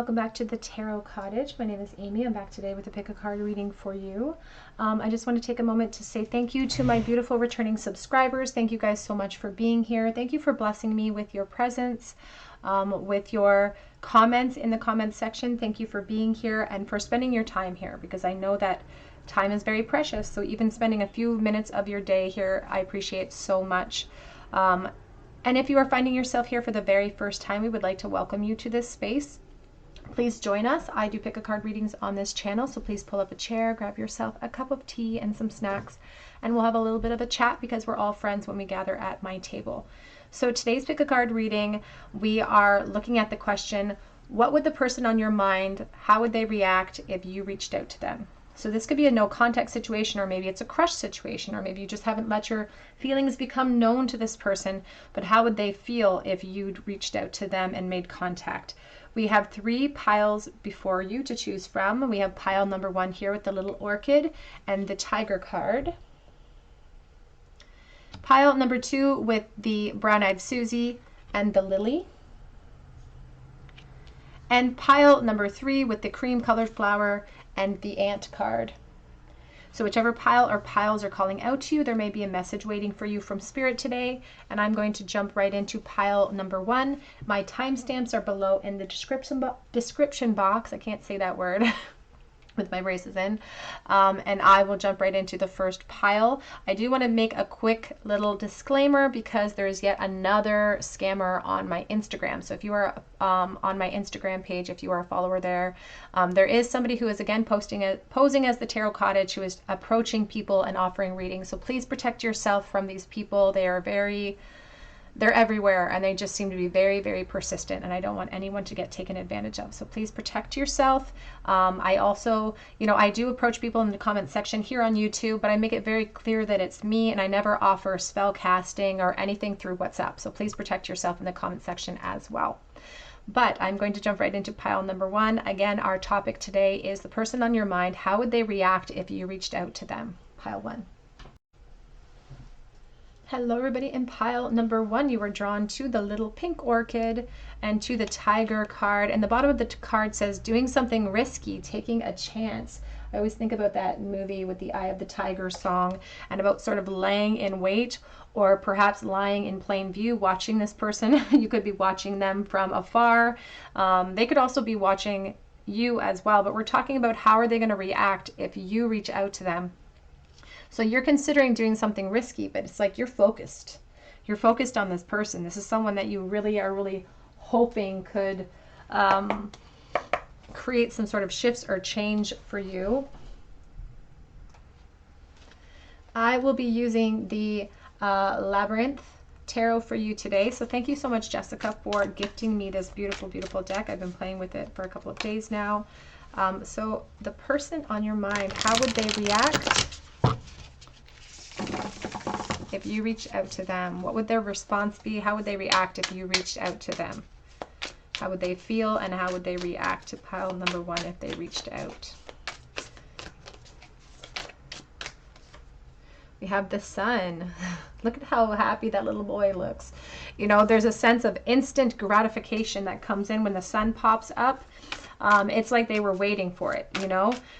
welcome back to the Tarot Cottage. My name is Amy. I'm back today with a pick a card reading for you. I just want to take a moment to say thank you to my beautiful returning subscribers. Thank you guys so much for being here. Thank you for blessing me with your presence, with your comments in the comments section. Thank you for being here and for spending your time here, because I know that time is very precious. So even spending a few minutes of your day here, I appreciate so much. And if you are finding yourself here for the very first time, we would like to welcome you to this space. Please join us. I do pick a card readings on this channel, so please pull up a chair, grab yourself a cup of tea and some snacks, and we'll have a little bit of a chat because we're all friends when we gather at my table. So today's pick a card reading, we are looking at the question, what would the person on your mind, how would they react if you reached out to them? So this could be a no contact situation, or maybe it's a crush situation, or maybe you just haven't let your feelings become known to this person, but how would they feel if you'd reached out to them and made contact? We have 3 piles before you to choose from. We have pile number 1 here with the little orchid and the tiger card. Pile number 2 with the brown-eyed Susie and the lily. And pile number 3 with the cream colored flower and the ant card. So whichever pile or piles are calling out to you, there may be a message waiting for you from Spirit today. And I'm going to jump right into pile number 1. My timestamps are below in the description box. I can't say that word with my braces in. And I will jump right into the first pile. I do want to make a quick little disclaimer because there's yet another scammer on my Instagram. So if you are on my Instagram page, if you are a follower there, there is somebody who is again posing as the Tarot Cottage, who is approaching people and offering readings. So please protect yourself from these people. They're everywhere, and they just seem to be very, very persistent, and I don't want anyone to get taken advantage of. So please protect yourself. I also, I do approach people in the comment section here on YouTube, but I make it very clear that it's me, and I never offer spell casting or anything through WhatsApp. So please protect yourself in the comment section as well. But I'm going to jump right into pile number 1. Again, our topic today is the person on your mind. How would they react if you reached out to them? Pile 1. Hello everybody, in pile number 1 you were drawn to the little pink orchid and to the tiger card, and the bottom of the card says doing something risky, taking a chance. I always think about that movie with the Eye of the Tiger song, and about sort of laying in wait, or perhaps lying in plain view, watching this person. You could be watching them from afar. They could also be watching you as well, but we're talking about how are they going to react if you reach out to them. So you're considering doing something risky, but it's like you're focused. You're focused on this person. This is someone that you really are hoping could create some sort of shifts or change for you. I will be using the Labyrinth Tarot for you today. So thank you so much, Jessica, for gifting me this beautiful, beautiful deck. I've been playing with it for a couple of days now. So the person on your mind, how would they react if you reach out to them? What would their response be? How would they react if you reached out to them? How would they feel, and how would they react to pile number 1 if they reached out? We have the sun. Look at how happy that little boy looks. There's a sense of instant gratification that comes in when the sun pops up. It's like they were waiting for it,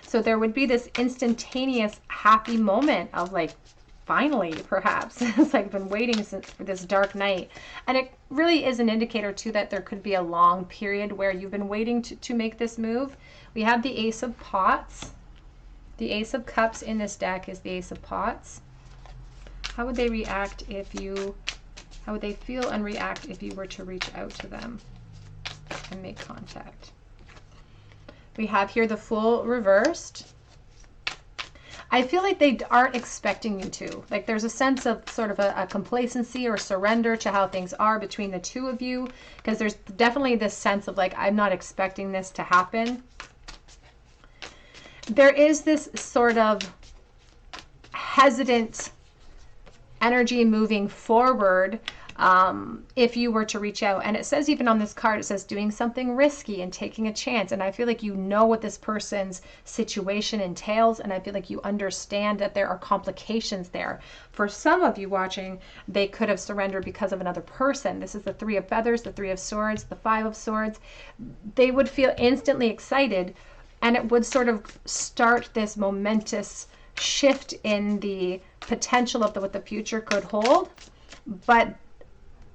So there would be this instantaneous happy moment of like, finally, perhaps. It's like I've been waiting for this dark night. And it really is an indicator too that there could be a long period where you've been waiting to make this move. We have the Ace of Pots. The Ace of Cups in this deck is the Ace of Pots. How would they react how would they feel and react if you were to reach out to them and make contact? We have here the Fool reversed. I feel like they aren't expecting you to. Like there's a sense of sort of a complacency or surrender to how things are between the two of you, because there's definitely this sense of like, I'm not expecting this to happen. There is this sort of hesitant energy moving forward. if you were to reach out. And it says, even on this card, it says doing something risky and taking a chance. And I feel like you know what this person's situation entails, and I feel like you understand that there are complications there. For some of you watching, they could have surrendered because of another person. This is the Three of Feathers, the Three of Swords, the Five of Swords. They would feel instantly excited, and it would sort of start this momentous shift in the potential of what the future could hold. But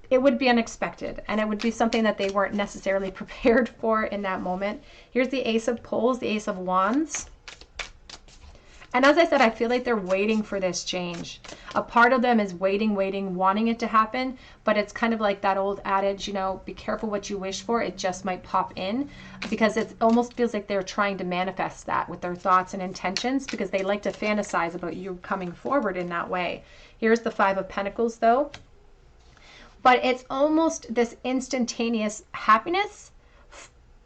it would be unexpected, and it would be something that they weren't necessarily prepared for in that moment. Here's the Ace of Poles, the Ace of Wands. And as I said, I feel like they're waiting for this change. A part of them is waiting, wanting it to happen, but it's kind of like that old adage, you know, be careful what you wish for, it just might pop in, because it almost feels like they're trying to manifest that with their thoughts and intentions, because they like to fantasize about you coming forward in that way. Here's the Five of Pentacles, though. But it's almost this instantaneous happiness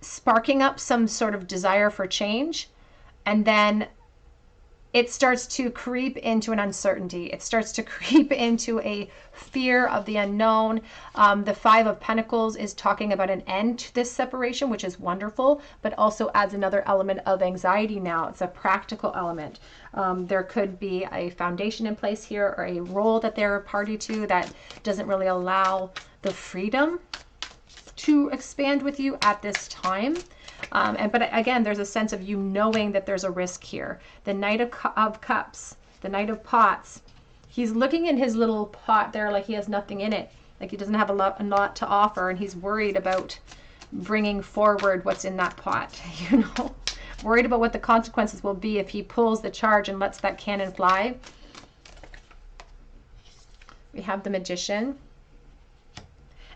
sparking up some sort of desire for change, and then it starts to creep into an uncertainty. It starts to creep into a fear of the unknown. The Five of Pentacles is talking about an end to this separation, which is wonderful, but also adds another element of anxiety now. It's a practical element. There could be a foundation in place here, or a role that they're a party to that doesn't really allow the freedom to expand with you at this time. But again, there's a sense of you knowing that there's a risk here. The Knight of Cups, the Knight of Pots, he's looking in his little pot there like he has nothing in it, like he doesn't have a lot to offer, and he's worried about bringing forward what's in that pot, you know, worried about what the consequences will be if he pulls the charge and lets that cannon fly. We have the Magician.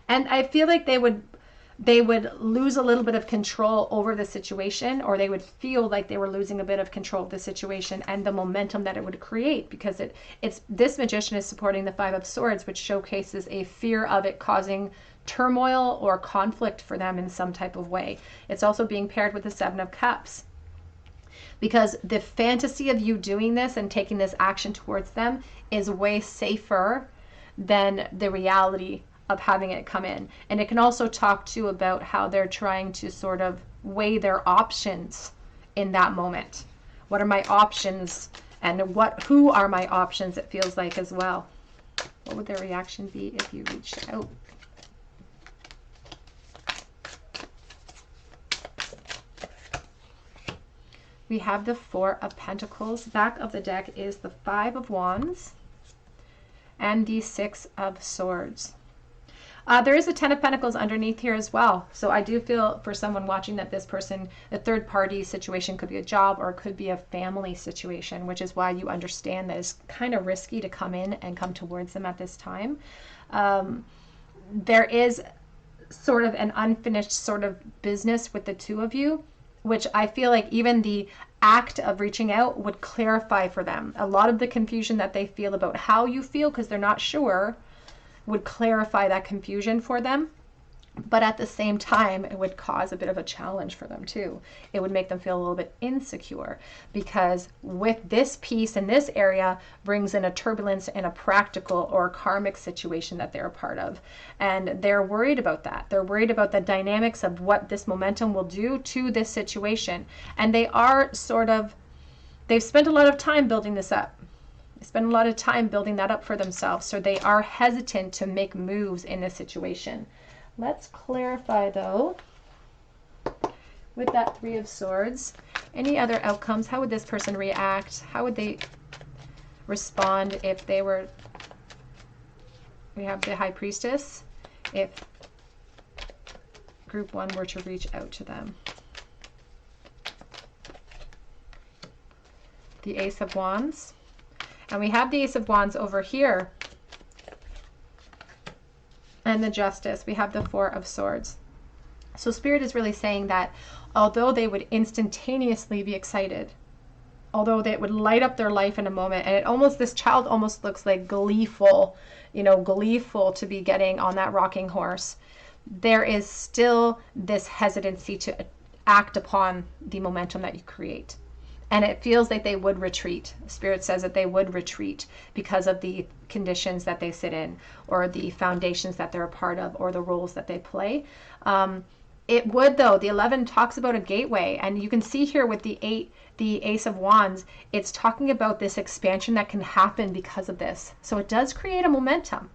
And I feel like they would lose a little bit of control over the situation, or they would feel like they were losing a bit of control of the situation and the momentum that it would create, because it's this Magician is supporting the Five of Swords, which showcases a fear of it causing turmoil or conflict for them in some type of way. It's also being paired with the Seven of Cups, because the fantasy of you doing this and taking this action towards them is way safer than the reality of having it come in. And it can also talk too about how they're trying to sort of weigh their options in that moment. What are my options, and who are my options, it feels like, as well. What would their reaction be if you reached out? We have the Four of Pentacles. Back of the deck is the Five of Wands and the Six of Swords. There is a Ten of Pentacles underneath here as well. So I do feel for someone watching that this person, the third party situation, could be a job or it could be a family situation, which is why you understand that it's kind of risky to come in and come towards them at this time. There is sort of an unfinished sort of business with the two of you, which I feel like even the act of reaching out would clarify for them. A lot of the confusion that they feel about how you feel, because they're not sure, would clarify that confusion for them. But at the same time, it would cause a bit of a challenge for them too. It would make them feel a little bit insecure, because with this piece in this area brings in a turbulence and a practical or karmic situation that they're a part of. And they're worried about that. They're worried about the dynamics of what this momentum will do to this situation. And they are they've spent a lot of time building this up. They spend a lot of time building that up for themselves. So they are hesitant to make moves in this situation. Let's clarify though, with that Three of Swords, any other outcomes? How would this person react? How would they respond if they were, we have the High Priestess, if group one were to reach out to them? The Ace of Wands. And we have the Ace of Wands over here. And the Justice. We have the Four of Swords. So Spirit is really saying that although they would instantaneously be excited, although they would light up their life in a moment, and this child almost looks like gleeful, gleeful to be getting on that rocking horse, there is still this hesitancy to act upon the momentum that you create. And it feels like they would retreat. Spirit says that they would retreat because of the conditions that they sit in, or the foundations that they're a part of, or the roles that they play. It would, though. The 11 talks about a gateway, and you can see here with the Ace of Wands, it's talking about this expansion that can happen because of this. So it does create a momentum.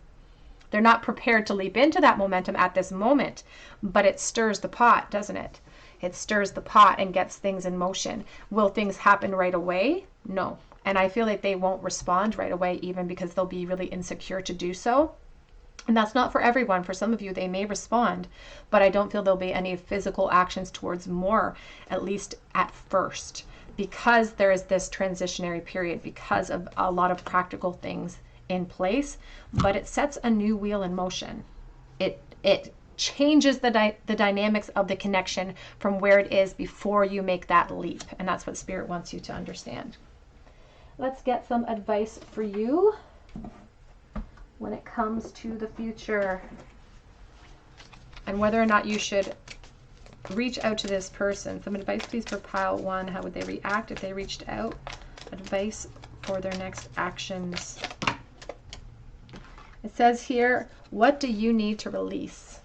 They're not prepared to leap into that momentum at this moment, but it stirs the pot, doesn't it? It stirs the pot and gets things in motion. Will things happen right away? No. And I feel like they won't respond right away, even because they'll be really insecure to do so. And that's not for everyone. For some of you, they may respond, but I don't feel there'll be any physical actions towards more, at least at first, because there is this transitionary period, because of a lot of practical things in place, but it sets a new wheel in motion. It changes the dynamics of the connection from where it is before you make that leap. And that's what Spirit wants you to understand. Let's get some advice for you when it comes to the future, and whether or not you should reach out to this person. Some advice, please, for pile 1. How would they react if they reached out? Advice for their next actions. It says here, what do you need to release?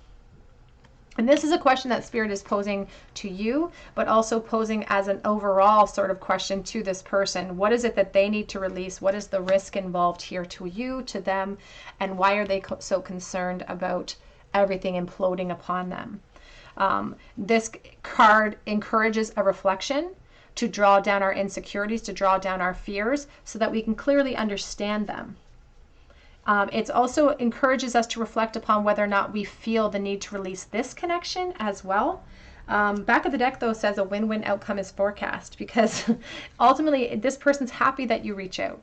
And this is a question that Spirit is posing to you, but also posing as an overall sort of question to this person. What is it that they need to release? What is the risk involved here to you, to them? And why are they so concerned about everything imploding upon them? This card encourages a reflection to draw down our insecurities, to draw down our fears, so that we can clearly understand them. It also encourages us to reflect upon whether or not we feel the need to release this connection as well. Back of the deck, though, says a win-win outcome is forecast, because ultimately this person's happy that you reach out.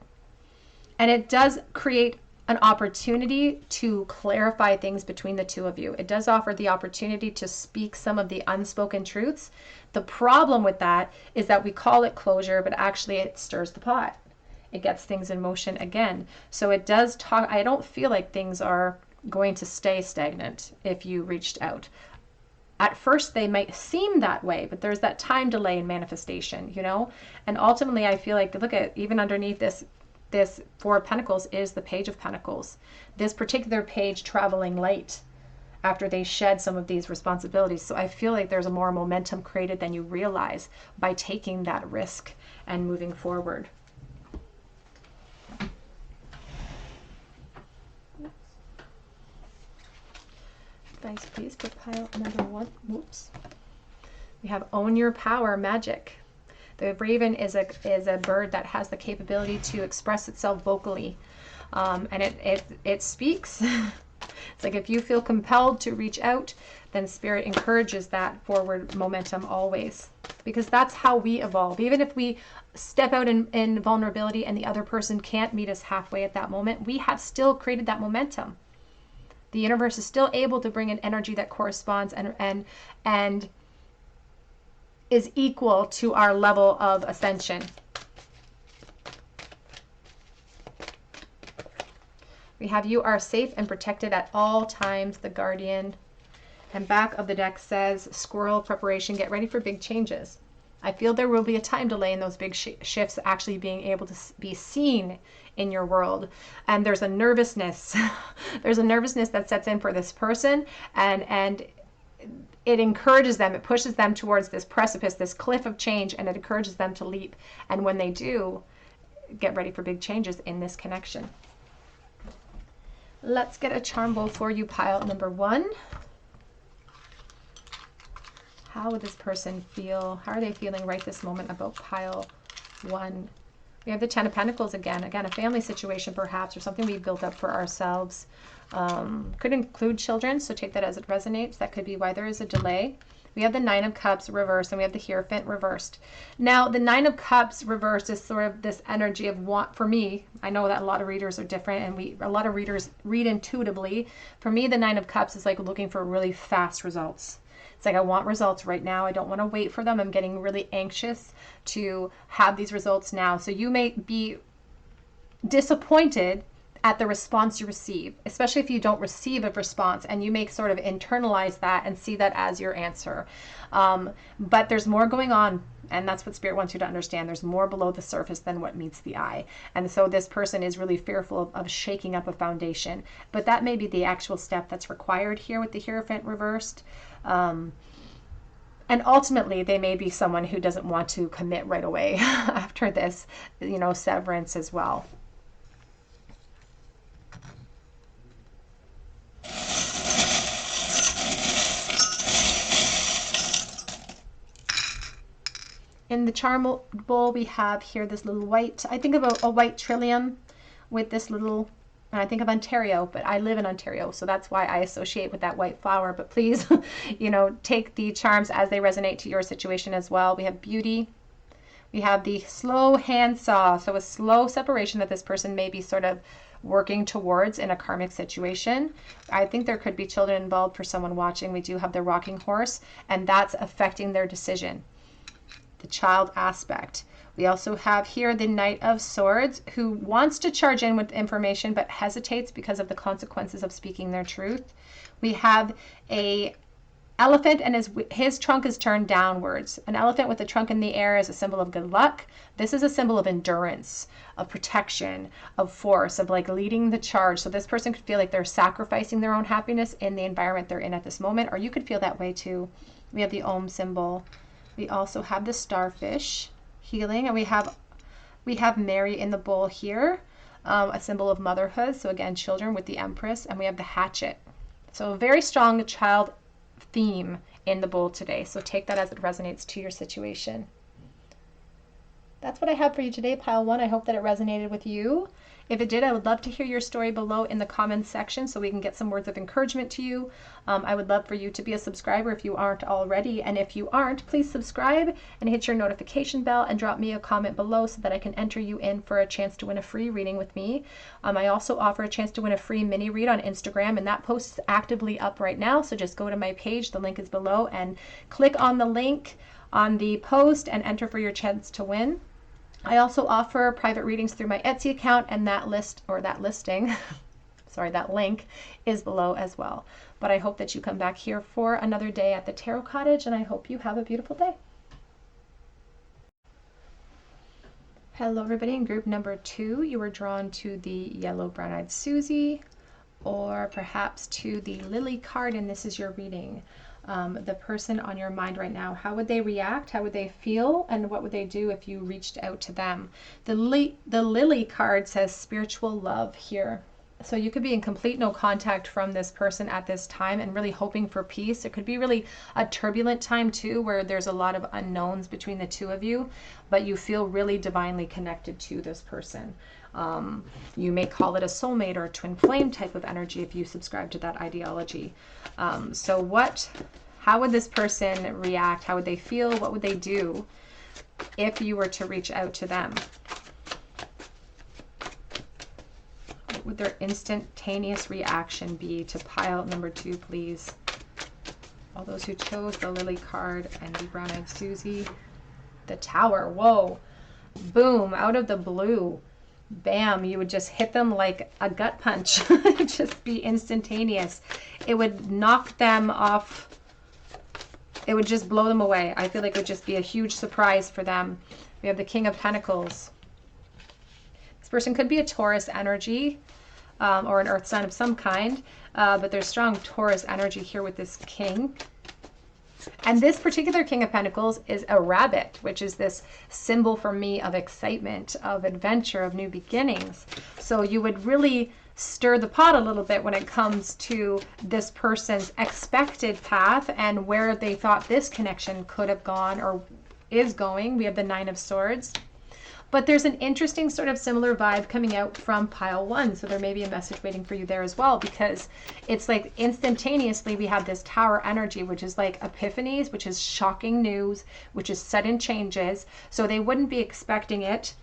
And it does create an opportunity to clarify things between the two of you. It does offer the opportunity to speak some of the unspoken truths. The problem with that is that we call it closure, but actually it stirs the pot. It gets things in motion again. So it does talk. I don't feel like things are going to stay stagnant if you reached out. At first they might seem that way, but there's that time delay in manifestation, you know? And ultimately I feel like, look at, even underneath this Four of Pentacles is the Page of Pentacles. This particular page traveling light after they shed some of these responsibilities. So I feel like there's a more momentum created than you realize by taking that risk and moving forward. Advice, please, for pile number 1. Whoops. We have Own Your Power, Magic. The raven is a bird that has the capability to express itself vocally, and it speaks. It's like if you feel compelled to reach out, then Spirit encourages that forward momentum always, because that's how we evolve. Even if we step out in vulnerability and the other person can't meet us halfway at that moment, we have still created that momentum. The universe is still able to bring an energy that corresponds and is equal to our level of ascension. We have you are safe and protected at all times, the Guardian. And back of the deck says squirrel preparation, get ready for big changes. I feel there will be a time delay in those big shifts actually being able to be seen in your world. And there's a nervousness. There's a nervousness that sets in for this person, and it encourages them, it pushes them towards this precipice, this cliff of change, and it encourages them to leap. And when they do, get ready for big changes in this connection. Let's get a charm bowl for you, pile number 1. How would this person feel? How are they feeling right this moment about pile 1? We have the 10 of Pentacles again. Again, a family situation perhaps, or something we built up for ourselves. Could include children, so take that as it resonates. That could be why there is a delay. We have the 9 of Cups reversed, and we have the Hierophant reversed. Now, the 9 of Cups reversed is sort of this energy of want. For me, I know that a lot of readers are different, and a lot of readers read intuitively. For me, the 9 of Cups is like looking for really fast results. It's like, I want results right now. I don't want to wait for them. I'm getting really anxious to have these results now. So you may be disappointed at the response you receive, especially if you don't receive a response, and you may sort of internalize that and see that as your answer. But there's more going on And that's what Spirit wants you to understand. There's more below the surface than what meets the eye. And so this person is really fearful of shaking up a foundation. But that may be the actual step that's required here with the Hierophant reversed. And ultimately, they may be someone who doesn't want to commit right away after this, severance as well. In the charm bowl, we have here this little white, I think of a white trillium with this little, and I think of Ontario, but I live in Ontario, so that's why I associate with that white flower. But please, take the charms as they resonate to your situation as well. We have beauty. We have the slow handsaw, so a slow separation that this person may be sort of working towards in a karmic situation. I think there could be children involved for someone watching. We do have the rocking horse, and that's affecting their decision. The child aspect. We also have here the Knight of Swords, who wants to charge in with information but hesitates because of the consequences of speaking their truth. We have a elephant, and his trunk is turned downwards. An elephant with a trunk in the air is a symbol of good luck. This is a symbol of endurance, of protection, of force, of like leading the charge. So this person could feel like they're sacrificing their own happiness in the environment they're in at this moment, or you could feel that way too. We have the Om symbol. We also have the starfish, healing, and we have Mary in the bowl here, a symbol of motherhood. So again, children with the Empress, and we have the hatchet. So a very strong child theme in the bowl today. So take that as it resonates to your situation. That's what I have for you today, pile 1. I hope that it resonated with you. If it did, I would love to hear your story below in the comments section so we can get some words of encouragement to you. I would love for you to be a subscriber if you aren't already. And if you aren't, please subscribe and hit your notification bell and drop me a comment below so that I can enter you in for a chance to win a free reading with me. I also offer a chance to win a free mini read on Instagram, and that post is actively up right now. So just go to my page, the link is below, and click on the link on the post and enter for your chance to win. I also offer private readings through my Etsy account, and that listing, sorry, that link is below as well. But I hope that you come back here for another day at the Tarot Cottage, and I hope you have a beautiful day. Hello everybody, in group number 2, you were drawn to the yellow brown-eyed Susie, or perhaps to the Lily card, and this is your reading. The person on your mind right now, how would they react? How would they feel? And what would they do if you reached out to them? The Lily card says spiritual love here. So you could be in complete no contact from this person at this time and really hoping for peace. It could be really a turbulent time too, where there's a lot of unknowns between the two of you, but you feel really divinely connected to this person. You may call it a soulmate or a twin flame type of energy if you subscribe to that ideology. How would this person react? How would they feel? What would they do if you were to reach out to them? What would their instantaneous reaction be? To pile number 2, please. All those who chose the Lily card and the brown-eyed Susie. The Tower, whoa, boom, out of the blue. Bam, you would just hit them like a gut punch. It'd just be instantaneous. It would knock them off. It would just blow them away. I feel like it would just be a huge surprise for them. We have the King of Pentacles. This person could be a Taurus energy or an earth sign of some kind, but there's strong Taurus energy here with this king. And this particular King of Pentacles is a rabbit, which is this symbol for me of excitement, of adventure, of new beginnings. So you would really stir the pot a little bit when it comes to this person's expected path and where they thought this connection could have gone or is going. We have the Nine of Swords. But there's an interesting sort of similar vibe coming out from pile 1. So there may be a message waiting for you there as well, because it's like instantaneously we have this Tower energy, which is like epiphanies, which is shocking news, which is sudden changes. So they wouldn't be expecting it.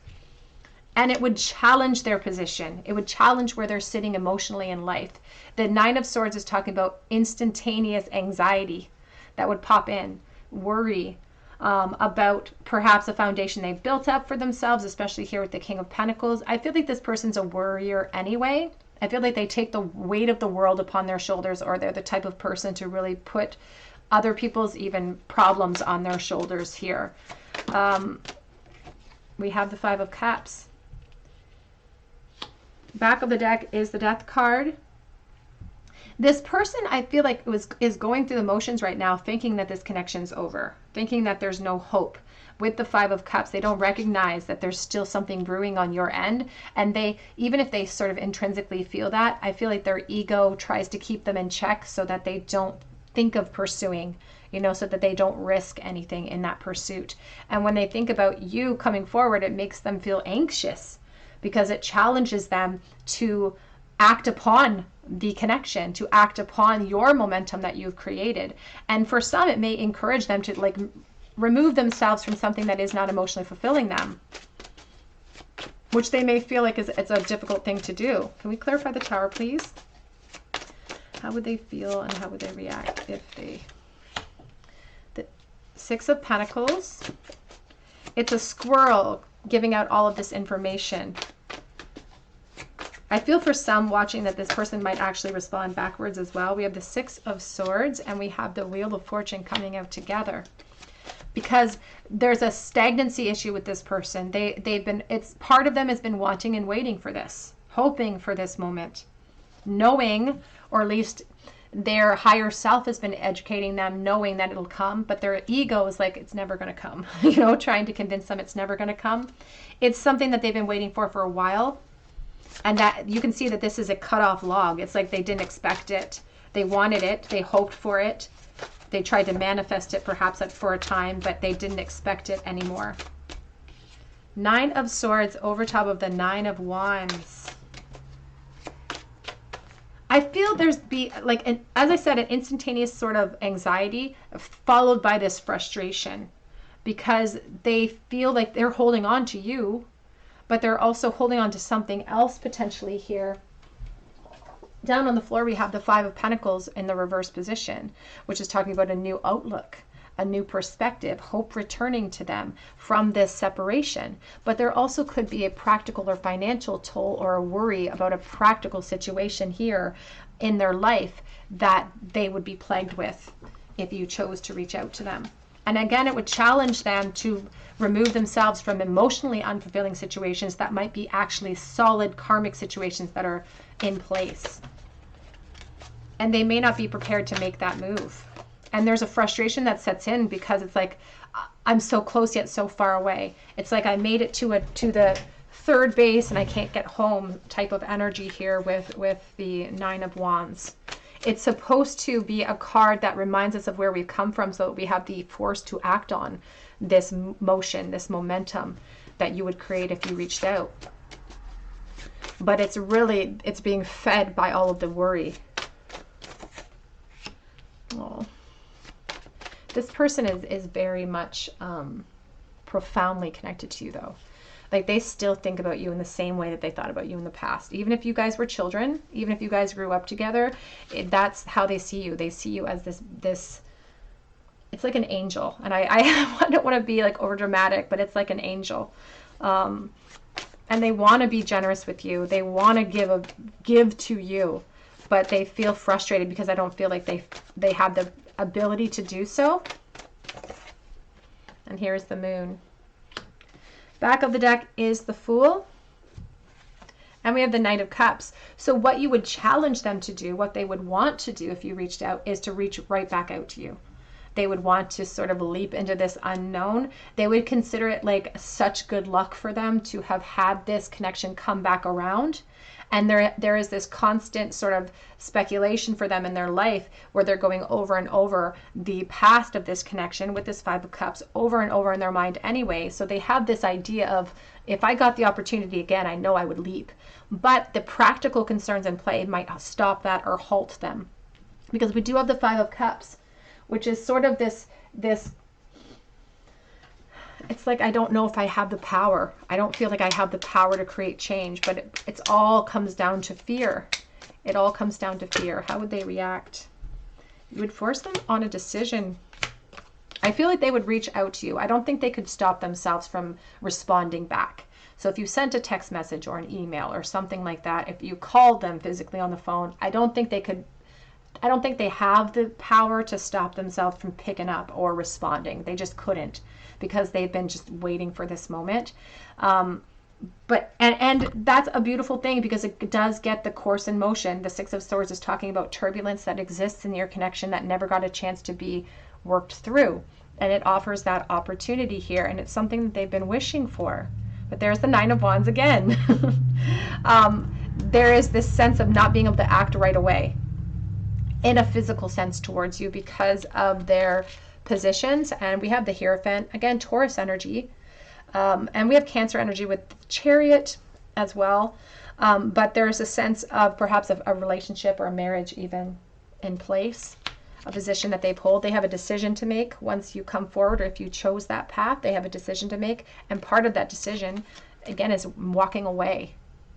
And it would challenge their position. It would challenge where they're sitting emotionally in life. The Nine of Swords is talking about instantaneous anxiety that would pop in, worry, about perhaps a foundation they've built up for themselves, especially here with the King of Pentacles. I feel like this person's a worrier anyway. I feel like they take the weight of the world upon their shoulders, or they're the type of person to really put other people's even problems on their shoulders here. We have the Five of Cups. Back of the deck is the Death card. This person, I feel like, is going through the motions right now, thinking that this connection's over, thinking that there's no hope. With the Five of Cups, they don't recognize that there's still something brewing on your end. And they, even if they sort of intrinsically feel that, I feel like their ego tries to keep them in check so that they don't think of pursuing, you know, so that they don't risk anything in that pursuit. And when they think about you coming forward, it makes them feel anxious because it challenges them to act upon the connection, to act upon your momentum that you've created. And for some, it may encourage them to like remove themselves from something that is not emotionally fulfilling them, which they may feel like it's a difficult thing to do. Can we clarify the Tower, please? How would they feel and how would they react if they... The Six of Pentacles. It's a squirrel giving out all of this information. I feel for some watching that this person might actually respond backwards as well. We have the Six of Swords and we have the Wheel of Fortune coming out together. Because there's a stagnancy issue with this person. It's part of them has been wanting and waiting for this, hoping for this moment, knowing, or at least their higher self has been educating them, knowing that it'll come, but their ego is like, it's never going to come, you know, trying to convince them it's never going to come. It's something that they've been waiting for a while. And that you can see that this is a cut off log. It's like they didn't expect it. They wanted it. They hoped for it. They tried to manifest it perhaps for a time, but they didn't expect it anymore. Nine of Swords over top of the Nine of Wands. I feel there's as I said, an instantaneous sort of anxiety followed by this frustration because they feel like they're holding on to you, but they're also holding on to something else potentially here. Down on the floor, we have the Five of Pentacles in the reverse position, which is talking about a new outlook, a new perspective, hope returning to them from this separation. But there also could be a practical or financial toll or a worry about a practical situation here in their life that they would be plagued with if you chose to reach out to them. And again, it would challenge them to remove themselves from emotionally unfulfilling situations that might be actually solid karmic situations that are in place. And they may not be prepared to make that move. And there's a frustration that sets in because it's like, I'm so close yet so far away. It's like I made it to the third base and I can't get home type of energy here with the Nine of Wands. It's supposed to be a card that reminds us of where we've come from so that we have the force to act on this motion, this momentum that you would create if you reached out. But it's being fed by all of the worry. Oh. This person is very much profoundly connected to you though. Like they still think about you in the same way that they thought about you in the past. Even if you guys were children, even if you guys grew up together, that's how they see you. They see you as this it's like an angel. And I don't want to be like over dramatic, but it's like an angel. And they want to be generous with you. They want to give to you, but they feel frustrated because I don't feel like they have the ability to do so. And here's the Moon. Back of the deck is the Fool. And we have the Knight of Cups. So what you would challenge them to do, what they would want to do if you reached out, is to reach right back out to you. They would want to sort of leap into this unknown. They would consider it like such good luck for them to have had this connection come back around. And there is this constant sort of speculation for them in their life where they're going over and over the past of this connection with this Five of Cups over and over in their mind anyway. So they have this idea of, if I got the opportunity again, I know I would leap. But the practical concerns in play might stop that or halt them. Because we do have the Five of Cups, which is sort of this it's like, I don't know if I have the power. I don't feel like I have the power to create change, but it's all comes down to fear. It all comes down to fear. How would they react? You would force them on a decision. I feel like they would reach out to you. I don't think they could stop themselves from responding back. So if you sent a text message or an email or something like that, if you called them physically on the phone, I don't think they could I don't think they have the power to stop themselves from picking up or responding. They just couldn't, because they've been just waiting for this moment. But that's a beautiful thing, because it does get the course in motion. The Six of Swords is talking about turbulence that exists in your connection that never got a chance to be worked through. And it offers that opportunity here. And it's something that they've been wishing for. But there's the Nine of Wands again. There is this sense of not being able to act right away in a physical sense towards you because of their positions. And we have the Hierophant, again, Taurus energy. And we have Cancer energy with the Chariot as well. But there's a sense of perhaps a relationship or a marriage even in place, a position that they hold. They have a decision to make once you come forward, or if you chose that path, they have a decision to make. And part of that decision, again, is walking away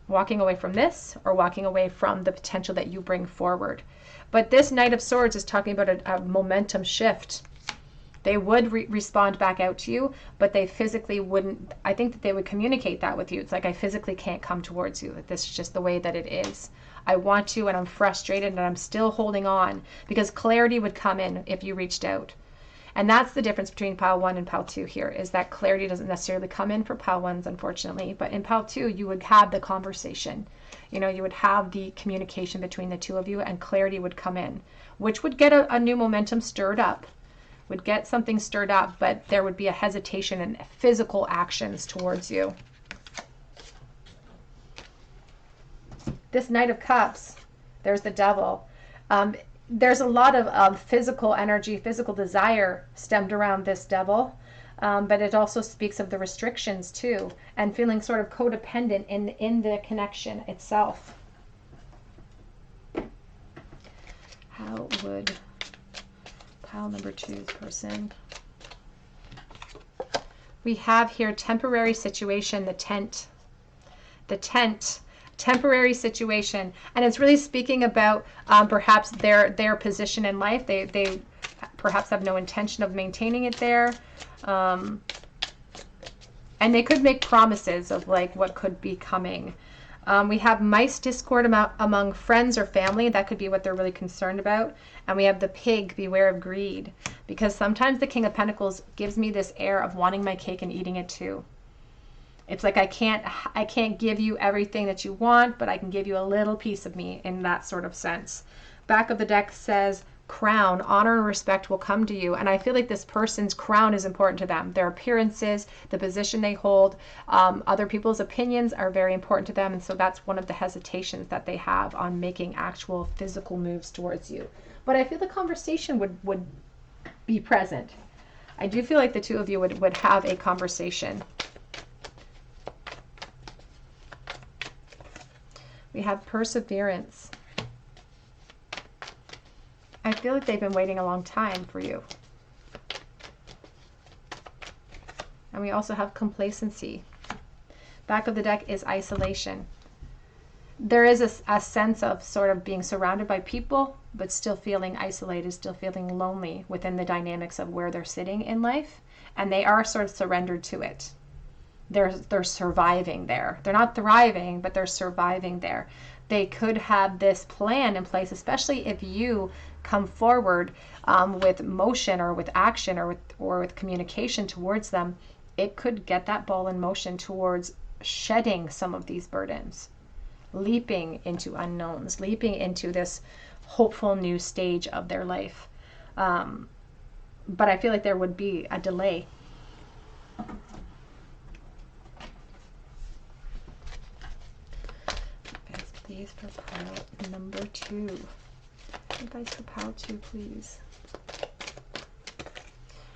from this, or walking away from the potential that you bring forward. But this Knight of Swords is talking about a momentum shift. They would respond back out to you, but they physically wouldn't. I think that they would communicate that with you. It's like, I physically can't come towards you. This is just the way that it is. I want to, and I'm frustrated, and I'm still holding on, because clarity would come in if you reached out. And that's the difference between pile 1 and pile 2 here, is that clarity doesn't necessarily come in for pile 1s, unfortunately. But in pile 2, you would have the conversation. You know, you would have the communication between the two of you, and clarity would come in, which would get a new momentum stirred up. Would get something stirred up, but there would be a hesitation and physical actions towards you. This Knight of Cups, there's the Devil. There's a lot of physical energy, physical desire stemmed around this Devil, but it also speaks of the restrictions too, and feeling sort of codependent in the connection itself. How would pile number 2's person? We have here temporary situation, the tent. The tent, temporary situation. And it's really speaking about perhaps their position in life. They perhaps have no intention of maintaining it there. And they could make promises of like what could be coming. We have mice discord among friends or family. That could be what they're really concerned about. And we have the Pig, beware of greed. Because sometimes the King of Pentacles gives me this air of wanting my cake and eating it too. It's like, I can't give you everything that you want, but I can give you a little piece of me, in that sort of sense. Back of the deck says, crown, honor and respect will come to you. And I feel like this person's crown is important to them. Their appearances, the position they hold, other people's opinions are very important to them. And so that's one of the hesitations that they have on making actual physical moves towards you. But I feel the conversation would be present. I do feel like the two of you would have a conversation. We have perseverance. I feel like they've been waiting a long time for you. And we also have complacency. Back of the deck is isolation. There is a sense of sort of being surrounded by people, but still feeling isolated, still feeling lonely within the dynamics of where they're sitting in life. And they are sort of surrendered to it. They're surviving there. They're not thriving, but they're surviving there. They could have this plan in place, especially if you come forward with motion or with action or with communication towards them. It could get that ball in motion towards shedding some of these burdens, leaping into unknowns, leaping into this hopeful new stage of their life. But I feel like there would be a delay. Please for pile number 2. Advice for pile 2, please.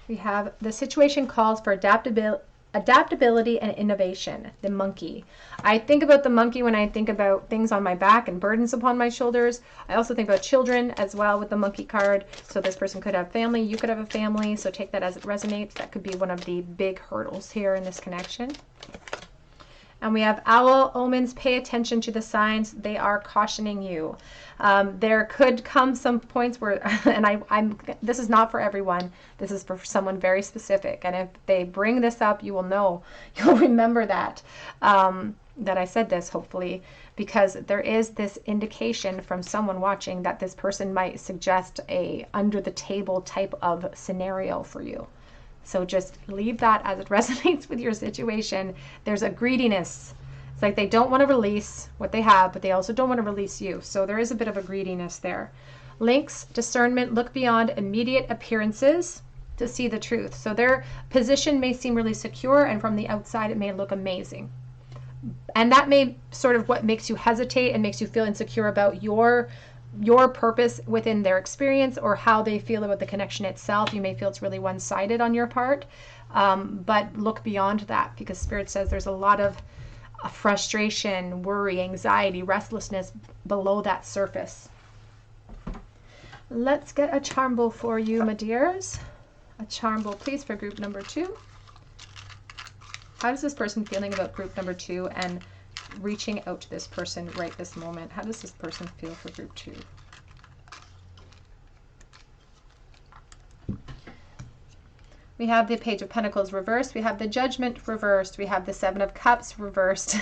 We have the situation calls for adaptability and innovation. The monkey. I think about the monkey when I think about things on my back and burdens upon my shoulders. I also think about children as well with the monkey card. So this person could have family. You could have a family. So take that as it resonates. That could be one of the big hurdles here in this connection. And we have owl omens. Pay attention to the signs. They are cautioning you. There could come some points where, and this is not for everyone. This is for someone very specific. And if they bring this up, you will know. You'll remember that. that I said this, hopefully, because there is this indication from someone watching that this person might suggest a under the table type of scenario for you. So just leave that as it resonates with your situation. There's a greediness. It's like they don't want to release what they have, but they also don't want to release you. So there is a bit of a greediness there. Links, discernment, look beyond immediate appearances to see the truth. So their position may seem really secure, and from the outside it may look amazing. And that may sort of what makes you hesitate and makes you feel insecure about your purpose within their experience, or how they feel about the connection itself. You may feel it's really one-sided on your part, but look beyond that, because Spirit says there's a lot of frustration, worry, anxiety, restlessness below that surface. Let's get a charm bowl for you, my dears. A charm bowl, please, for group number 2. How does this person feeling about group number 2 and reaching out to this person right this moment? How does this person feel for group 2? We have the Page of Pentacles reversed. We have the Judgment reversed. We have the Seven of Cups reversed.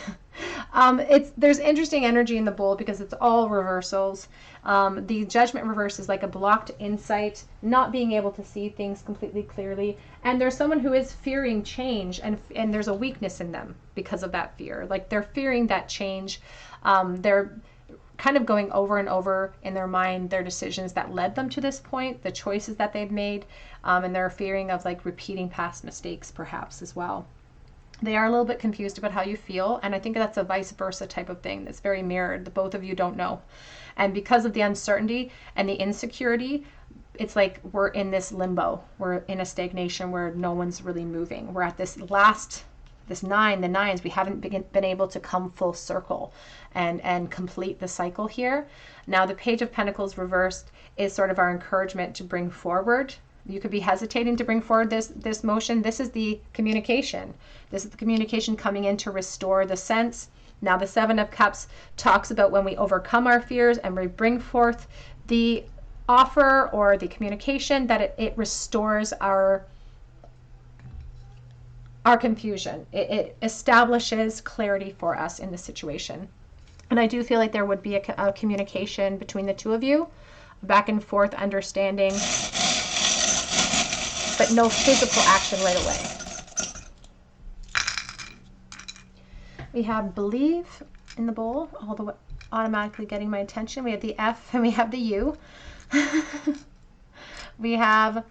There's interesting energy in the bowl because it's all reversals. The Judgment reverse is like a blocked insight, not being able to see things completely clearly. And there's someone who is fearing change, and there's a weakness in them because of that fear. Like they're fearing that change. They're kind of going over and over in their mind their decisions that led them to this point, the choices that they've made, and they're fearing of like repeating past mistakes perhaps as well. They are a little bit confused about how you feel, and I think that's a vice versa type of thing that's very mirrored. The both of you don't know. And because of the uncertainty and the insecurity, it's like we're in this limbo. We're in a stagnation where no one's really moving. We're at this nine, the nines, we haven't been able to come full circle and complete the cycle here. Now the Page of Pentacles reversed is sort of our encouragement to bring forward. You could be hesitating to bring forward this motion. This is the communication. This is the communication coming in to restore the sense. Now the Seven of Cups talks about when we overcome our fears and we bring forth the offer or the communication, that it restores our confusion. It establishes clarity for us in the situation. And I do feel like there would be a communication between the two of you, back and forth understanding, but no physical action right away. We have believe in the bowl, all the way automatically getting my attention. We have the F and we have the U. We have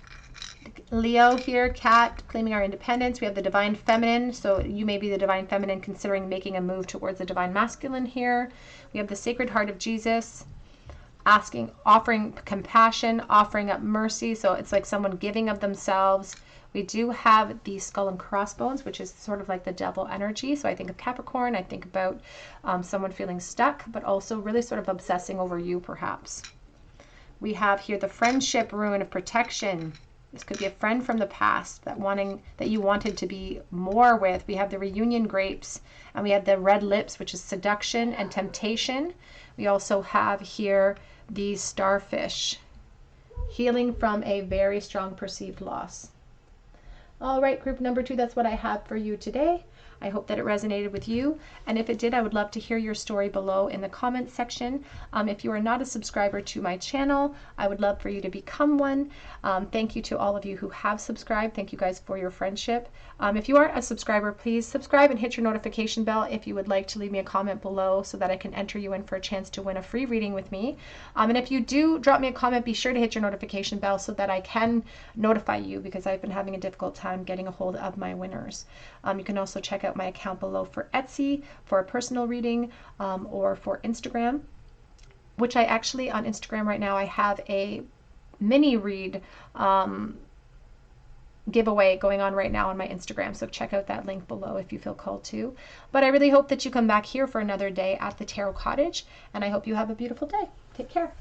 Leo here, cat, claiming our independence. We have the divine feminine, so you may be the divine feminine considering making a move towards the divine masculine here. We have the Sacred Heart of Jesus, offering compassion, offering up mercy, so it's like someone giving of themselves. We do have the Skull and Crossbones, which is sort of like the devil energy, so I think of Capricorn, I think about someone feeling stuck, but also really sort of obsessing over you perhaps. We have here the Friendship Rune of protection. This could be a friend from the past that you wanted to be more with. We have the Reunion Grapes, and we have the Red Lips, which is seduction and temptation. We also have here the Starfish, healing from a very strong perceived loss. All right, group number 2, that's what I have for you today. I hope that it resonated with you, and if it did, I would love to hear your story below in the comments section. If you are not a subscriber to my channel, I would love for you to become one. Thank you to all of you who have subscribed. Thank you guys for your friendship. If you aren't a subscriber, please subscribe and hit your notification bell if you would like to leave me a comment below so that I can enter you in for a chance to win a free reading with me. And if you do drop me a comment, be sure to hit your notification bell so that I can notify you, because I've been having a difficult time getting a hold of my winners. You can also check out my account below for Etsy for a personal reading, or for Instagram, which I actually, on Instagram right now, I have a mini read giveaway going on right now on my Instagram, so check out that link below if you feel called to. But I really hope that you come back here for another day at the Tarot Cottage, and I hope you have a beautiful day. Take care.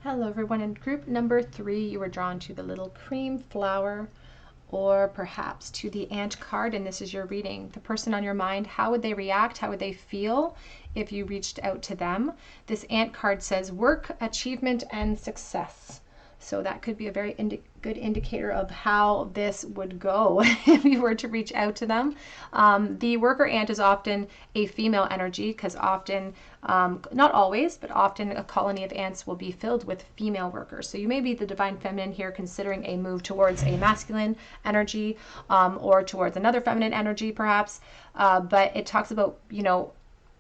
Hello everyone. In group number 3, you were drawn to the little cream flower, or perhaps to the ant card, and this is your reading. The person on your mind, how would they react? How would they feel if you reached out to them? This ant card says work, achievement, and success. So that could be a very good indicator of how this would go if you were to reach out to them. The worker ant is often a female energy because often, not always, but often a colony of ants will be filled with female workers. So you may be the divine feminine here considering a move towards a masculine energy or towards another feminine energy perhaps. But it talks about, you know,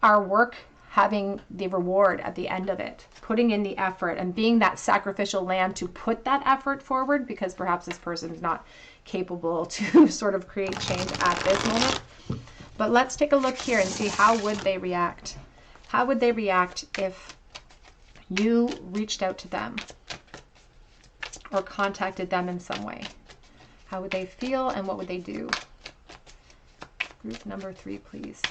our work having the reward at the end of it, putting in the effort and being that sacrificial lamb to put that effort forward, because perhaps this person is not capable to sort of create change at this moment. But let's take a look here and see how would they react. How would they react if you reached out to them or contacted them in some way? How would they feel and what would they do? Group number 3, please.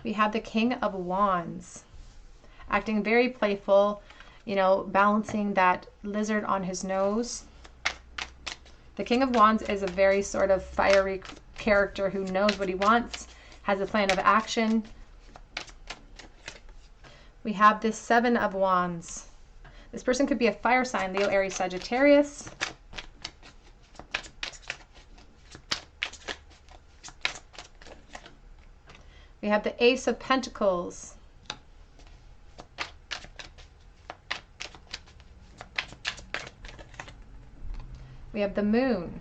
We have the King of Wands, acting very playful, you know, balancing that lizard on his nose. The King of Wands is a very sort of fiery character who knows what he wants, has a plan of action. We have this 7 of Wands. This person could be a fire sign, Leo, Aries, Sagittarius. We have the Ace of Pentacles. We have the Moon.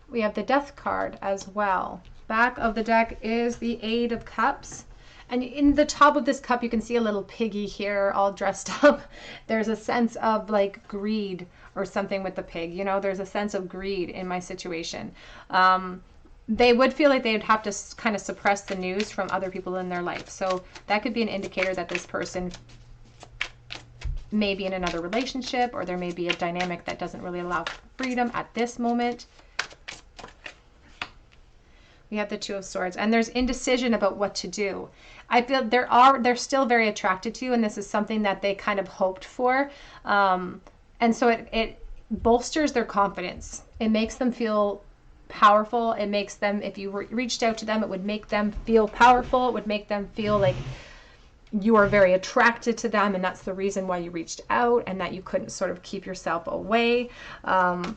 We have the Death card as well. Back of the deck is the 8 of Cups. And in the top of this cup, you can see a little piggy here all dressed up. There's a sense of like greed or something with the pig. You know, there's a sense of greed in my situation. They would feel like they'd have to kind of suppress the news from other people in their life. So that could be an indicator that this person may be in another relationship, or there may be a dynamic that doesn't really allow freedom at this moment. We have the 2 of Swords, and there's indecision about what to do. I feel they're still very attracted to you, and this is something that they kind of hoped for. And so it bolsters their confidence. It makes them feel powerful. It makes them, if you reached out to them, it would make them feel powerful. It would make them feel like you are very attracted to them, and that's the reason why you reached out, and that you couldn't sort of keep yourself away. But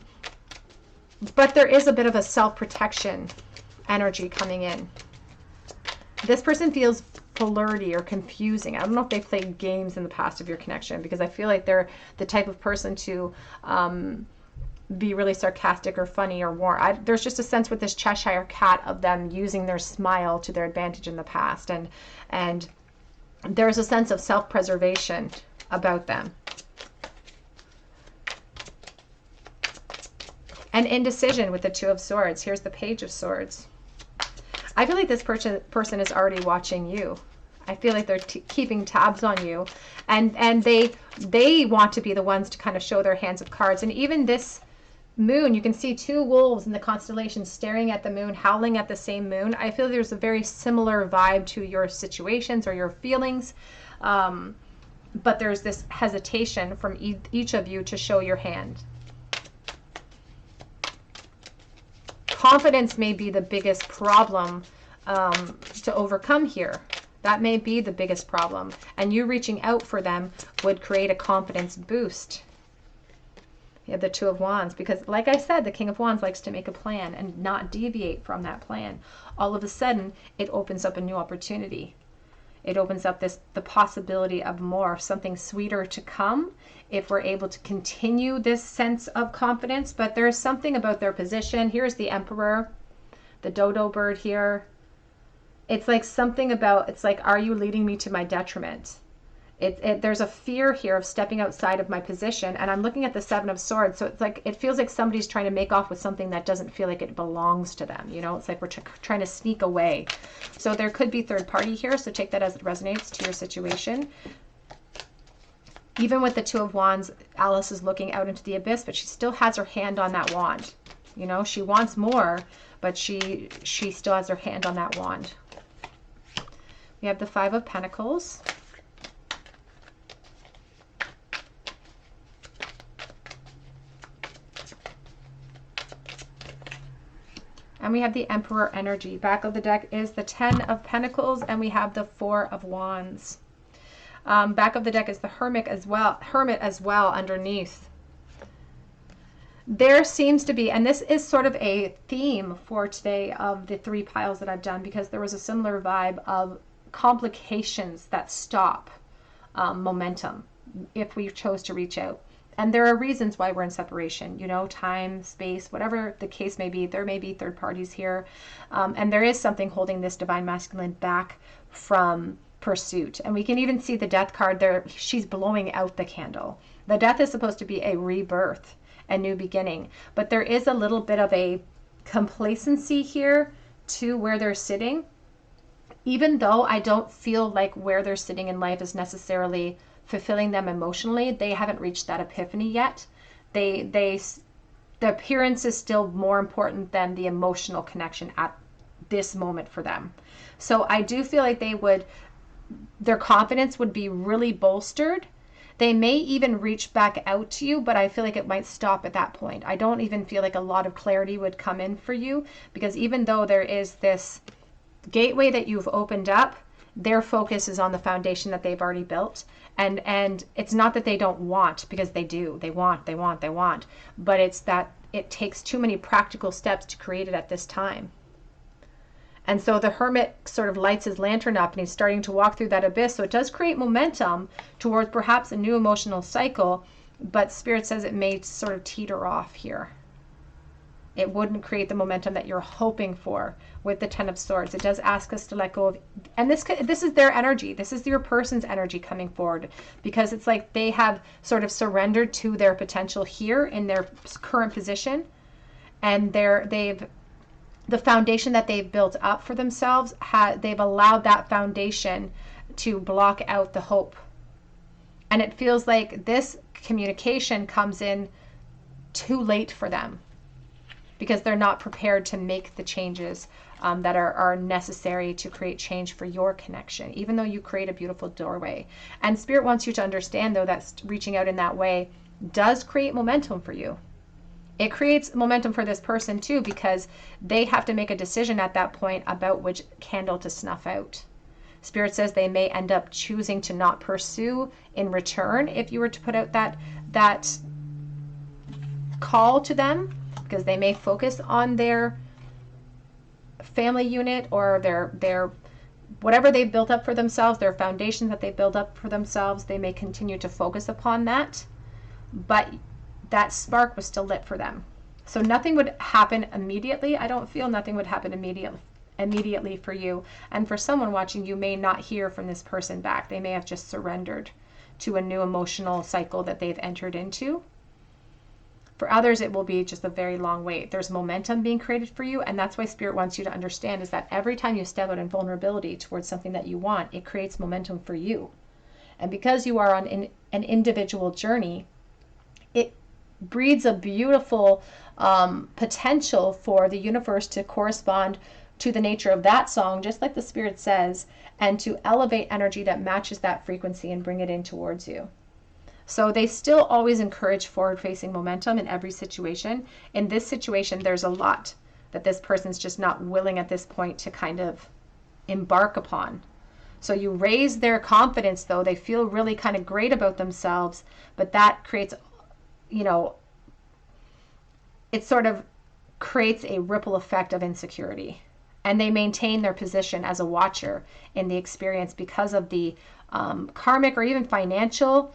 there is a bit of a self-protection energy coming in. This person feels flirty or confusing. I don't know if they played games in the past of your connection, because I feel like they're the type of person to be really sarcastic or funny or warm. There's just a sense with this Cheshire cat of them using their smile to their advantage in the past, and there's a sense of self-preservation about them. And indecision with the 2 of Swords. Here's the Page of Swords. I feel like this person is already watching you. I feel like they're keeping tabs on you, and they want to be the ones to kind of show their hands of cards. And even this moon, you can see 2 wolves in the constellation staring at the moon, howling at the same moon. I feel there's a very similar vibe to your situations or your feelings, but there's this hesitation from each of you to show your hand. Confidence may be the biggest problem to overcome here. That may be the biggest problem. And you reaching out for them would create a confidence boost. You have the 2 of Wands, because like I said, the King of Wands likes to make a plan and not deviate from that plan. All of a sudden, it opens up a new opportunity. It opens up the possibility of more, something sweeter to come if we're able to continue this sense of confidence. But there's something about their position. Here's the Emperor, the dodo bird here. It's like something about, it's like, are you leading me to my detriment? There's a fear here of stepping outside of my position. And I'm looking at the 7 of Swords. So it's like, it feels like somebody's trying to make off with something that doesn't feel like it belongs to them. You know, it's like we're trying to sneak away. So there could be third party here. So take that as it resonates to your situation. Even with the 2 of Wands, Alice is looking out into the abyss, but she still has her hand on that wand. You know, she wants more, but she still has her hand on that wand. We have the 5 of Pentacles. And we have the Emperor energy. Back of the deck is the 10 of Pentacles, and we have the 4 of Wands. Back of the deck is the Hermit as well underneath. There seems to be, and this is sort of a theme for today of the 3 piles that I've done, because there was a similar vibe of complications that stop momentum if we chose to reach out. And there are reasons why we're in separation, you know, time, space, whatever the case may be. There may be third parties here. And there is something holding this divine masculine back from pursuit. And we can even see the Death card there. She's blowing out the candle. The Death is supposed to be a rebirth, a new beginning. But there is a little bit of a complacency here to where they're sitting. Even though I don't feel like where they're sitting in life is necessarily fulfilling them emotionally, they haven't reached that epiphany yet. The appearance is still more important than the emotional connection at this moment for them. So I do feel like their confidence would be really bolstered. They may even reach back out to you, but I feel like it might stop at that point. I don't even feel like a lot of clarity would come in for you, because even though there is this gateway that you've opened up, their focus is on the foundation that they've already built. And it's not that they don't want, because they do. They want. But it's that it takes too many practical steps to create it at this time. And so the Hermit sort of lights his lantern up and he's starting to walk through that abyss. So it does create momentum towards perhaps a new emotional cycle, but Spirit says it may sort of teeter off here. It wouldn't create the momentum that you're hoping for with the 10 of Swords. It does ask us to let go of, and this is their energy. This is your person's energy coming forward, because it's like they have sort of surrendered to their potential here in their current position, and the foundation that they've built up for themselves, they've allowed that foundation to block out the hope. And it feels like this communication comes in too late for them, because they're not prepared to make the changes that are necessary to create change for your connection, even though you create a beautiful doorway. And Spirit wants you to understand, though, that reaching out in that way does create momentum for you. It creates momentum for this person too, because they have to make a decision at that point about which candle to snuff out. Spirit says they may end up choosing to not pursue in return if you were to put out that call to them, because they may focus on their family unit or their whatever they've built up for themselves, their foundations that they've built up for themselves. They may continue to focus upon that, but that spark was still lit for them. So nothing would happen immediately. I don't feel nothing would happen immediately for you. And for someone watching, you may not hear from this person back. They may have just surrendered to a new emotional cycle that they've entered into. For others, it will be just a very long wait. There's momentum being created for you, and that's why Spirit wants you to understand is that every time you step out in vulnerability towards something that you want, it creates momentum for you. And because you are on an individual journey, it breeds a beautiful potential for the universe to correspond to the nature of that song, just like the Spirit says, and to elevate energy that matches that frequency and bring it in towards you. So they still always encourage forward-facing momentum in every situation. In this situation, there's a lot that this person's just not willing at this point to kind of embark upon. So you raise their confidence, though. They feel really kind of great about themselves, but that creates, it sort of creates a ripple effect of insecurity. And they maintain their position as a watcher in the experience because of the karmic or even financial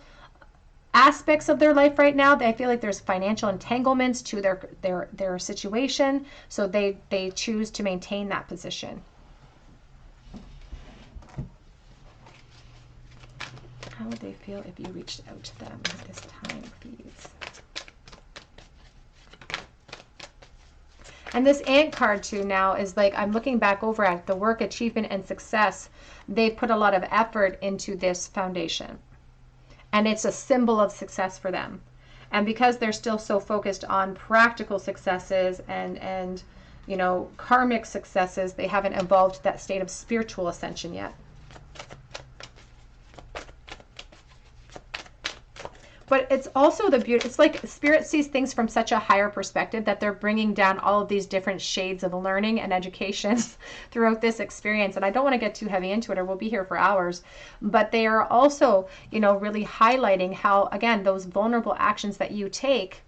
aspects of their life right now. They feel like there's financial entanglements to their situation, so they choose to maintain that position. How would they feel if you reached out to them at this time, please? And this Ant card too now is like, I'm looking back over at the work, achievement, and success. They've put a lot of effort into this foundation. And it's a symbol of success for them. And because they're still so focused on practical successes and karmic successes, they haven't evolved to that state of spiritual ascension yet. But it's also the beauty. It's like Spirit sees things from such a higher perspective that they're bringing down all of these different shades of learning and education throughout this experience. And I don't want to get too heavy into it or we'll be here for hours. But they are also, you know, really highlighting how, again, those vulnerable actions that you take,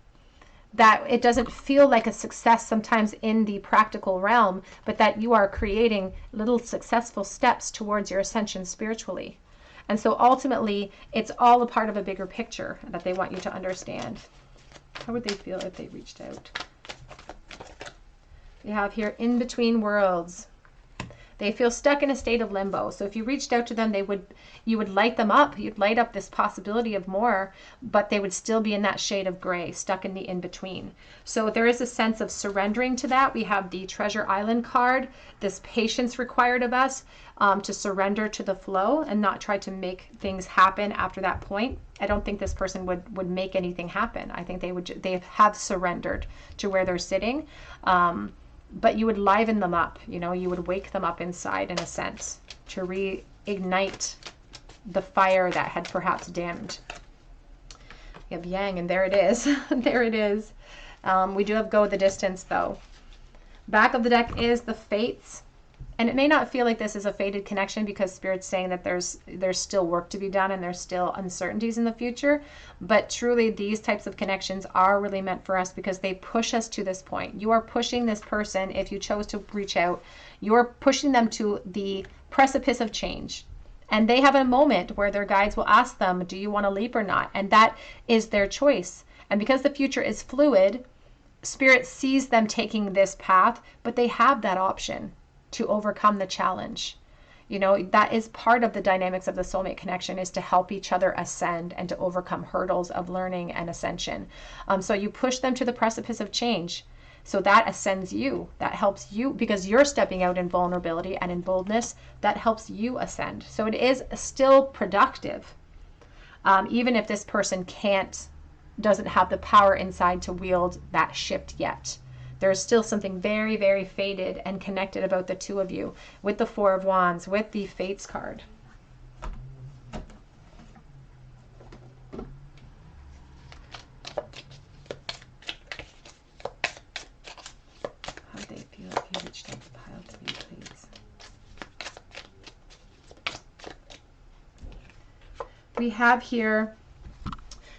that it doesn't feel like a success sometimes in the practical realm, but that you are creating little successful steps towards your ascension spiritually. And so ultimately, it's all a part of a bigger picture that they want you to understand. How would they feel if they reached out? We have here in between worlds. They feel stuck in a state of limbo. So if you reached out to them, you would light them up. You'd light up this possibility of more, but they would still be in that shade of gray, stuck in the in-between. So there is a sense of surrendering to that. We have the Treasure Island card, this patience required of us to surrender to the flow and not try to make things happen after that point. I don't think this person would make anything happen. I think they have surrendered to where they're sitting. But you would liven them up, you know, you would wake them up inside in a sense to reignite the fire that had perhaps dimmed. You have Yang, and there it is. There it is. We do have Go the Distance, though. Back of the deck is the Fates. And it may not feel like this is a fated connection because Spirit's saying that there's still work to be done and there's still uncertainties in the future. But truly, these types of connections are really meant for us because they push us to this point. You are pushing this person, if you chose to reach out, you're pushing them to the precipice of change. And they have a moment where their guides will ask them, do you want to leap or not? And that is their choice. And because the future is fluid, Spirit sees them taking this path, but they have that option to overcome the challenge. You know, that is part of the dynamics of the soulmate connection, is to help each other ascend and to overcome hurdles of learning and ascension. So you push them to the precipice of change. So that ascends you, that helps you, because you're stepping out in vulnerability and in boldness, that helps you ascend. So it is still productive, even if this person doesn't have the power inside to wield that shift yet. There's still something very, very fated and connected about the two of you with the Four of Wands, with the Fates card. How do they feel if you reached out the pile to me, please? We have here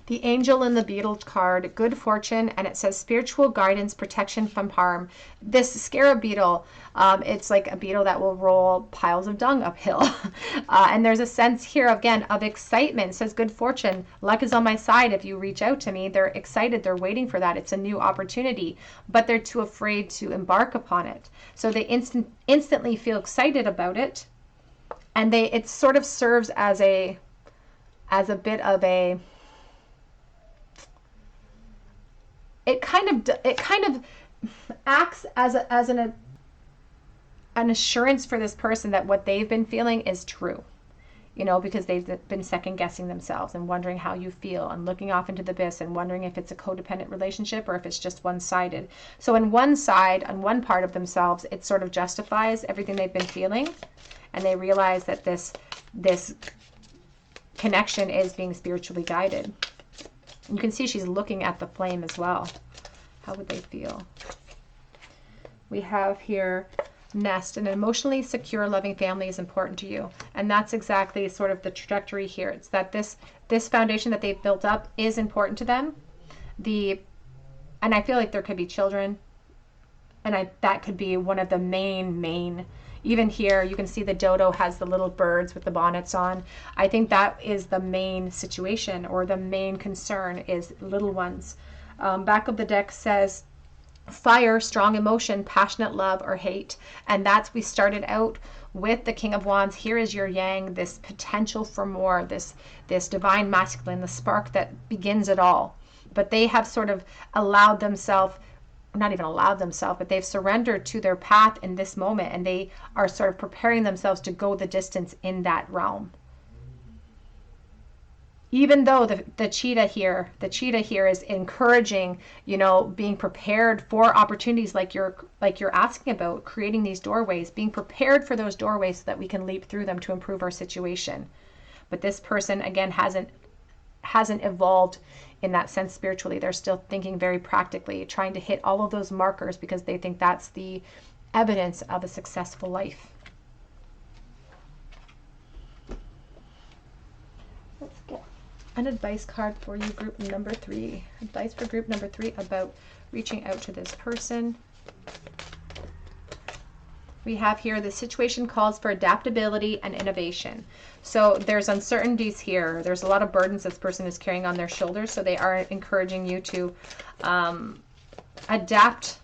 the Angel and the Beetle card, good fortune, and it says spiritual guidance, protection from harm. This scarab beetle, it's like a beetle that will roll piles of dung uphill. And there's a sense here, again, of excitement. It says good fortune, luck is on my side if you reach out to me. They're excited, they're waiting for that. It's a new opportunity, but they're too afraid to embark upon it. So they instantly feel excited about it, and it sort of serves as a bit of a, it kind of acts as an assurance for this person that what they've been feeling is true, you know, because they've been second guessing themselves and wondering how you feel and looking off into the abyss and wondering if it's a codependent relationship or if it's just one-sided. So on one part of themselves, it sort of justifies everything they've been feeling, and they realize that this connection is being spiritually guided. You can see she's looking at the flame as well. How would they feel? We have here nest. An emotionally secure, loving family is important to you. And that's exactly sort of the trajectory here. It's that this foundation that they've built up is important to them. And I feel like there could be children. And that could be one of the main. Even here, you can see the dodo has the little birds with the bonnets on. I think that is the main situation, or the main concern is little ones. Back of the deck says fire, strong emotion, passionate love or hate. And we started out with the King of Wands. Here is your Yang, this potential for more, this divine masculine, the spark that begins it all. But they have sort of allowed themselves, not even allowed themselves, but they've surrendered to their path in this moment, and they are sort of preparing themselves to go the distance in that realm. Even though the cheetah here is encouraging, you know, being prepared for opportunities like you're asking about, creating these doorways, being prepared for those doorways so that we can leap through them to improve our situation. But this person, again, hasn't hasn't evolved in that sense spiritually. They're still thinking very practically, trying to hit all of those markers because they think that's the evidence of a successful life. Let's get an advice card for you, group number 3. Advice for group number 3 about reaching out to this person. We have here, the situation calls for adaptability and innovation. So there's uncertainties here. There's a lot of burdens this person is carrying on their shoulders. So they are encouraging you to adapt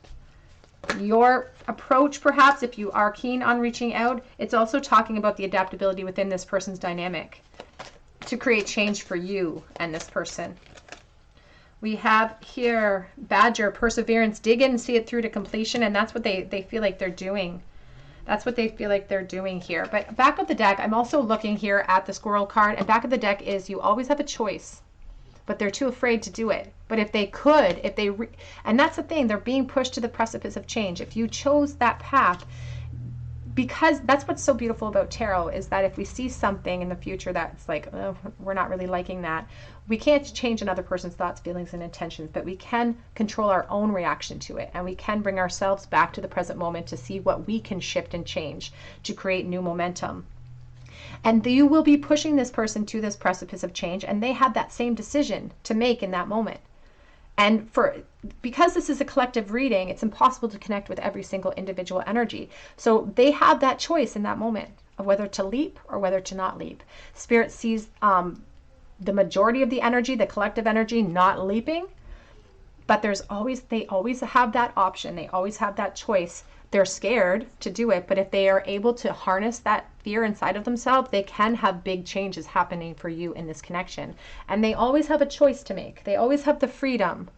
your approach, perhaps, if you are keen on reaching out. It's also talking about the adaptability within this person's dynamic to create change for you and this person. We have here, Badger, perseverance, dig in and see it through to completion. And that's what they feel like they're doing. That's what they feel like they're doing here. But back of the deck, I'm also looking here at the squirrel card, and back of the deck is you always have a choice, but they're too afraid to do it. But if they could, and that's the thing, they're being pushed to the precipice of change. If you chose that path, because that's what's so beautiful about tarot, is that if we see something in the future that's like, oh, we're not really liking that, we can't change another person's thoughts, feelings, and intentions, but we can control our own reaction to it, and we can bring ourselves back to the present moment to see what we can shift and change to create new momentum. And you will be pushing this person to this precipice of change, and they have that same decision to make in that moment. And because this is a collective reading, it's impossible to connect with every single individual energy. So they have that choice in that moment of whether to leap or whether to not leap. Spirit sees the majority of the energy, the collective energy, not leaping, but they always have that option. They always have that choice. They're scared to do it, but if they are able to harness that fear inside of themselves, they can have big changes happening for you in this connection. And they always have a choice to make. They always have the freedom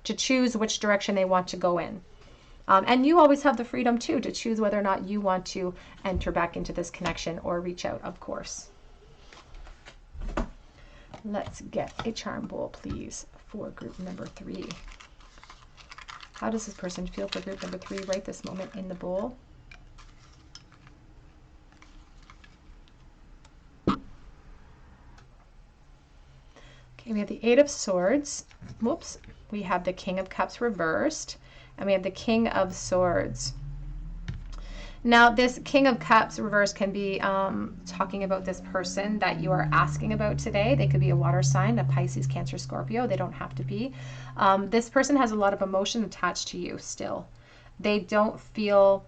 to choose which direction they want to go in. And you always have the freedom too to choose whether or not you want to enter back into this connection or reach out, of course. Let's get a charm bowl, please, for group number 3. How does this person feel for group number 3 right this moment in the bowl? Okay, we have the 8 of Swords. Whoops. We have the King of Cups reversed, and we have the King of Swords. Now, this King of Cups reverse can be talking about this person that you are asking about today. They could be a water sign, a Pisces, Cancer, Scorpio. They don't have to be. This person has a lot of emotion attached to you still. They don't feel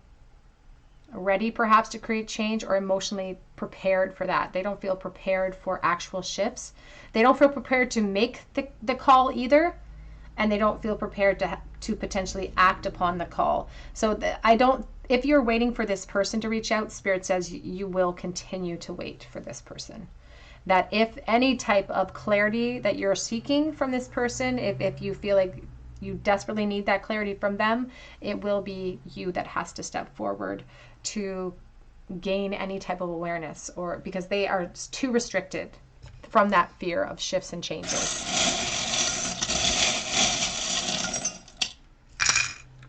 ready, perhaps, to create change or emotionally prepared for that. They don't feel prepared for actual shifts. They don't feel prepared to make the call either. And they don't feel prepared to potentially act upon the call. So if you're waiting for this person to reach out, Spirit says you will continue to wait for this person. That if any type of clarity that you're seeking from this person, if you feel like you desperately need that clarity from them, it will be you that has to step forward to gain any type of awareness, or because they are too restricted from that fear of shifts and changes.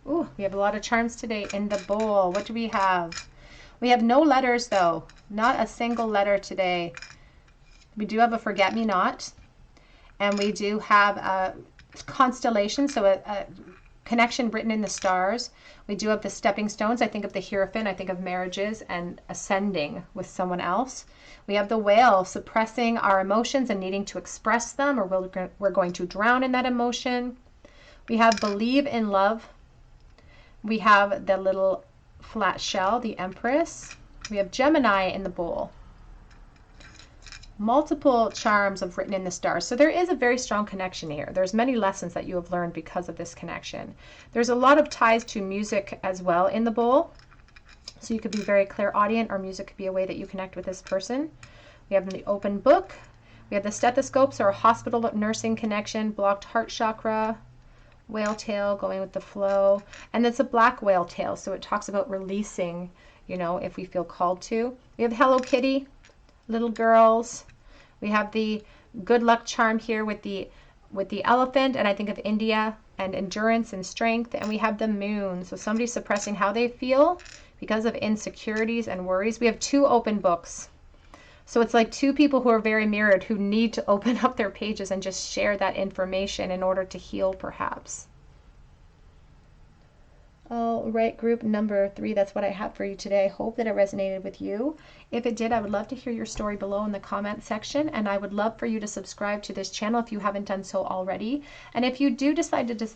Ooh, we have a lot of charms today in the bowl. What do we have? We have no letters, though. Not a single letter today. We do have a forget-me-not. And we do have a constellation, so a connection written in the stars. We do have the stepping stones. I think of the Hierophant. I think of marriages and ascending with someone else. We have the Whale, suppressing our emotions and needing to express them, or we're going to drown in that emotion. We have believe in love. We have the little flat shell, the Empress. We have Gemini in the bowl. Multiple charms of written in the stars. So there is a very strong connection here. There's many lessons that you have learned because of this connection. There's a lot of ties to music as well in the bowl. So you could be very clairaudient, or music could be a way that you connect with this person. We have the open book. We have the stethoscopes, or a hospital nursing connection, blocked heart chakra, whale tail going with the flow. And it's a black whale tail, so it talks about releasing, if we feel called to. We have Hello Kitty, little girls. We have the good luck charm here with the elephant, and I think of India and endurance and strength. And we have the moon, so somebody's suppressing how they feel because of insecurities and worries. We have 2 open books. So it's like two people who are very mirrored, who need to open up their pages and just share that information in order to heal, perhaps. All right, group number 3, that's what I have for you today. I hope that it resonated with you. If it did, I would love to hear your story below in the comment section, and I would love for you to subscribe to this channel if you haven't done so already. And if you do decide to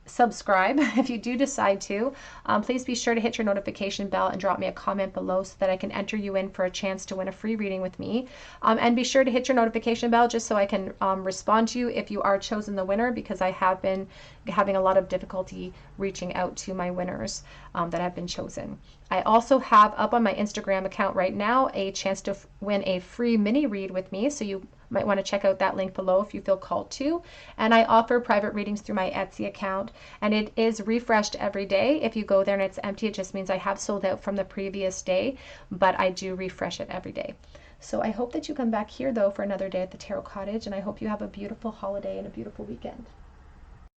subscribe, if you do decide to, please be sure to hit your notification bell and drop me a comment below so that I can enter you in for a chance to win a free reading with me. And be sure to hit your notification bell just so I can respond to you if you are chosen the winner, because I have been having a lot of difficulty reaching out to my winners that have been chosen. I also have up on my Instagram account right now a chance to win a free mini read with me, so you might want to check out that link below if you feel called to. And I offer private readings through my Etsy account, and it is refreshed every day. If you go there and it's empty, it just means I have sold out from the previous day, but I do refresh it every day. So I hope that you come back here though for another day at the Tarot Cottage, and I hope you have a beautiful holiday and a beautiful weekend.